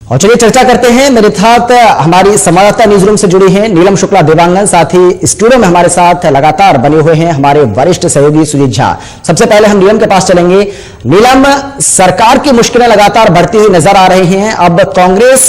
और चलिए चर्चा करते हैं। मेरे साथ हमारी संवाददाता न्यूज रूम से जुड़ी हैं नीलम शुक्ला देवांगन, साथ ही स्टूडियो में हमारे साथ लगातार बने हुए हैं हमारे वरिष्ठ सहयोगी सुजीत झा। सबसे पहले हम नीलम के पास चलेंगे। नीलम, सरकार की मुश्किलें लगातार बढ़ती हुई नजर आ रही हैं। अब कांग्रेस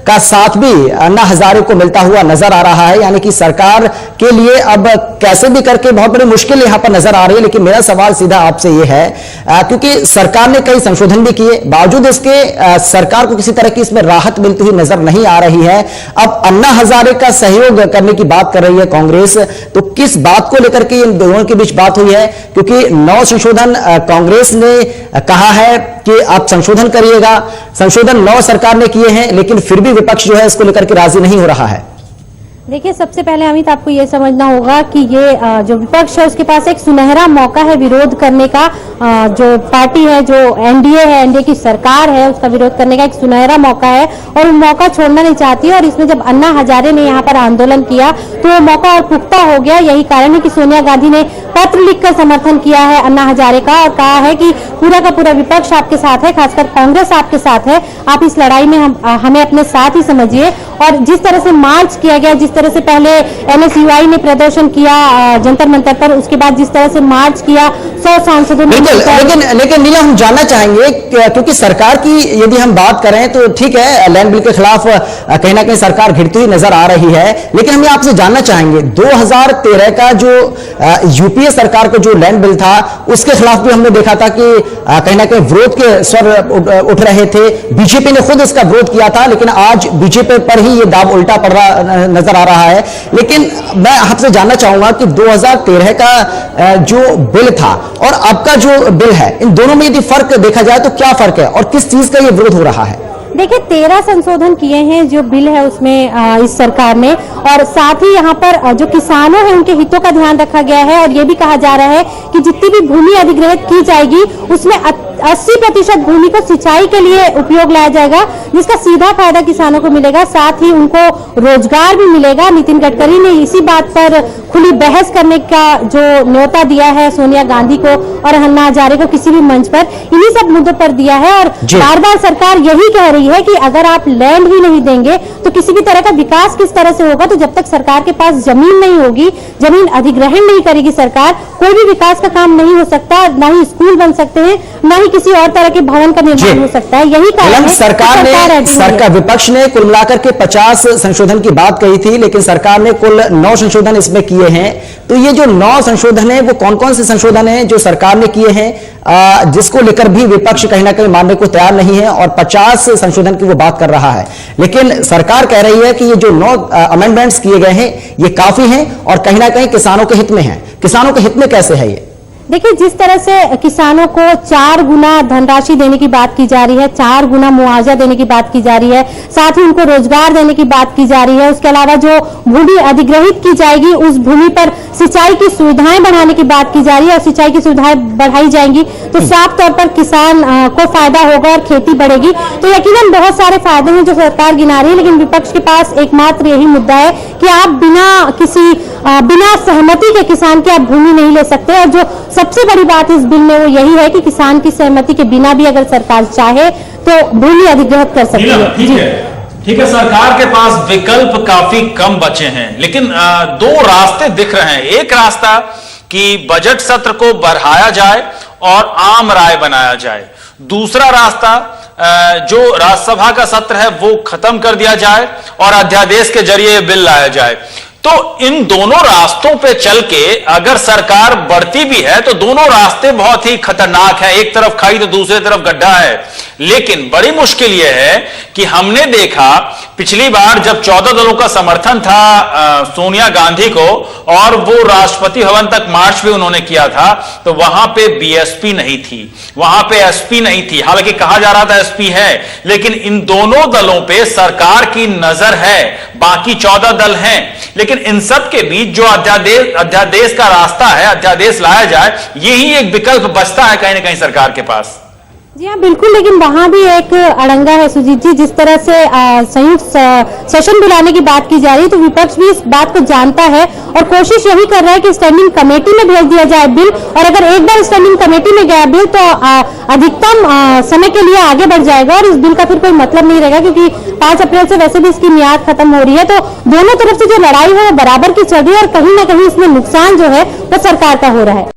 का साथ भी अन्ना हजारे को मिलता हुआ नजर आ रहा है, यानी कि सरकार के लिए अब कैसे भी करके बहुत बड़ी मुश्किल यहां पर नजर आ रही है। लेकिन मेरा सवाल सीधा आपसे यह है, क्योंकि सरकार ने कई संशोधन भी किए, बावजूद इसके सरकार को किसी तरह की इसमें राहत मिलती हुई नजर नहीं आ रही है। अब अन्ना हजारे का सहयोग करने की बात कर रही है कांग्रेस, तो किस बात को लेकर के इन दोनों के बीच बात हुई है? क्योंकि 9 संशोधन कांग्रेस ने कहा है कि आप संशोधन करिएगा, संशोधन 9 सरकार ने किए हैं, लेकिन फिर भी विपक्ष जो है इसको लेकर के राजी नहीं हो रहा है। देखिए, सबसे पहले अमित आपको ये समझना होगा कि ये जो विपक्ष है उसके पास एक सुनहरा मौका है विरोध करने का। जो पार्टी है, जो एनडीए है, एनडीए की सरकार है, उसका विरोध करने का एक सुनहरा मौका है और वो मौका छोड़ना नहीं चाहती है। और इसमें जब अन्ना हजारे ने यहाँ पर आंदोलन किया तो वो मौका और पुख्ता हो गया। यही कारण है कि सोनिया गांधी ने पत्र लिखकर समर्थन किया है अन्ना हजारे का और कहा है कि पूरा का पूरा विपक्ष आपके साथ है, खासकर कांग्रेस आपके साथ है। आप इस लड़ाई में हमें अपने साथ ही समझिए। और जिस तरह से मार्च किया गया, जिस तरह से पहले एनएसयूआई ने प्रदर्शन किया जंतर मंतर पर, उसके बाद जिस तरह से मार्च किया 100 सांसदों ने। लेकिन नीला, हम जानना चाहेंगे क्योंकि सरकार की यदि हम बात करें तो ठीक है, लैंड बिल के खिलाफ कहीं ना कहीं सरकार घिरती हुई नजर आ रही है, लेकिन हम आपसे जानना चाहेंगे 2013 का जो यूपीए सरकार का जो लैंड बिल था उसके खिलाफ भी हमने देखा था कि कहीं ना कहीं विरोध के स्वर उठ रहे थे। बीजेपी ने खुद इसका विरोध किया था, लेकिन आज बीजेपी पर ही ये दाव उल्टा पड़ रहा नजर आ रहा है। लेकिन मैं आपसे जानना चाहूंगा कि 2013 का जो बिल था और अब का जो बिल है, इन दोनों में यदि फर्क देखा जाए तो क्या फर्क है और किस चीज का ये विरोध हो रहा है? देखिए, 13 संशोधन किए हैं जो बिल है उसमें इस सरकार ने, और साथ ही यहाँ पर जो किसानों हैं उनके हितों का ध्यान रखा गया है। और ये भी कहा जा रहा है कि जितनी भी भूमि अधिग्रहित की जाएगी उसमें 80% भूमि को सिंचाई के लिए उपयोग लाया जाएगा, जिसका सीधा फायदा किसानों को मिलेगा, साथ ही उनको रोजगार भी मिलेगा। नितिन गडकरी ने इसी बात पर खुली बहस करने का जो न्योता दिया है सोनिया गांधी को और अन्ना हजारे को किसी भी मंच पर, इन्हीं सब मुद्दों पर दिया है। और बार बार सरकार यही कह रही है कि अगर आप लैंड ही नहीं देंगे तो किसी भी तरह का विकास किस तरह से होगा। तो जब तक सरकार के पास जमीन नहीं होगी, जमीन अधिग्रहण नहीं करेगी सरकार, कोई भी विकास का काम नहीं हो सकता, ना ही स्कूल बन सकते हैं, ना ही किसी और तरह के भवन का निर्माण हो सकता है। यही कारण है सरकार विपक्ष ने कुल मिलाकर के 50 संशोधन की बात कही थी, लेकिन सरकार ने कुल 9 संशोधन इसमें किए हैं। तो ये जो 9 संशोधन है वो कौन कौन से संशोधन है जो सरकार ने किए हैं, जिसको लेकर भी विपक्ष कहीं ना कहीं मानने को तैयार नहीं है और 50 संशोधन की वो बात कर रहा है। लेकिन सरकार कह रही है कि ये जो 9 अमेंडमेंट्स किए गए हैं ये काफी हैं और कहीं ना कहीं किसानों के हित में है। किसानों के हित में कैसे है ये? देखिए, जिस तरह से किसानों को 4 गुना धनराशि देने की बात की जा रही है, 4 गुना मुआवजा देने की बात की जा रही है, साथ ही उनको रोजगार देने की बात की जा रही है। उसके अलावा जो भूमि अधिग्रहित की जाएगी उस भूमि पर सिंचाई की सुविधाएं बढ़ाने की बात की जा रही है और सिंचाई की सुविधाएं बढ़ाई जाएंगी तो साफ तौर पर किसान को फायदा होगा और खेती बढ़ेगी। तो यकीनन बहुत सारे फायदे हैं जो सरकार गिना रही है, लेकिन विपक्ष के पास एकमात्र यही मुद्दा है कि आप बिना सहमति के किसान की आप भूमि नहीं ले सकते। और जो सबसे बड़ी बात इस बिल में वो यही है कि किसान की सहमति के बिना भी अगर सरकार चाहे तो भूमि अधिग्रहित कर सकती है। ठीक है, सरकार के पास विकल्प काफी कम बचे हैं, लेकिन 2 रास्ते दिख रहे हैं। एक रास्ता कि बजट सत्र को बढ़ाया जाए और आम राय बनाया जाए। दूसरा रास्ता जो राज्यसभा का सत्र है वो खत्म कर दिया जाए और अध्यादेश के जरिए बिल लाया जाए। तो इन दोनों रास्तों पे चल के अगर सरकार बढ़ती भी है तो दोनों रास्ते बहुत ही खतरनाक है। एक तरफ खाई तो दूसरी तरफ गड्ढा है। लेकिन बड़ी मुश्किल यह है कि हमने देखा पिछली बार जब 14 दलों का समर्थन था सोनिया गांधी को और वो राष्ट्रपति भवन तक मार्च भी उन्होंने किया था, तो वहां पे बीएसपी नहीं थी, वहां पे एसपी नहीं थी। हालांकि कहा जा रहा था एसपी है, लेकिन इन दोनों दलों पे सरकार की नजर है, बाकी 14 दल हैं। लेकिन इन सब के बीच जो अध्यादेश का रास्ता है, अध्यादेश लाया जाए, यही एक विकल्प बचता है कहीं ना कहीं सरकार के पास। जी हाँ बिल्कुल, लेकिन वहाँ भी एक अड़ंगा है सुजीत जी। जिस तरह से संयुक्त सेशन बुलाने की बात की जा रही है, तो विपक्ष भी इस बात को जानता है और कोशिश यही कर रहा है कि स्टैंडिंग कमेटी में भेज दिया जाए बिल, और अगर एक बार स्टैंडिंग कमेटी में गया बिल तो अधिकतम समय के लिए आगे बढ़ जाएगा और इस बिल का फिर कोई मतलब नहीं रहेगा, क्योंकि 5 अप्रैल से वैसे भी इसकी मियाद खत्म हो रही है। तो दोनों तरफ से जो लड़ाई है वो बराबर की चल रही है और कहीं ना कहीं इसमें नुकसान जो है वो सरकार का हो रहा है।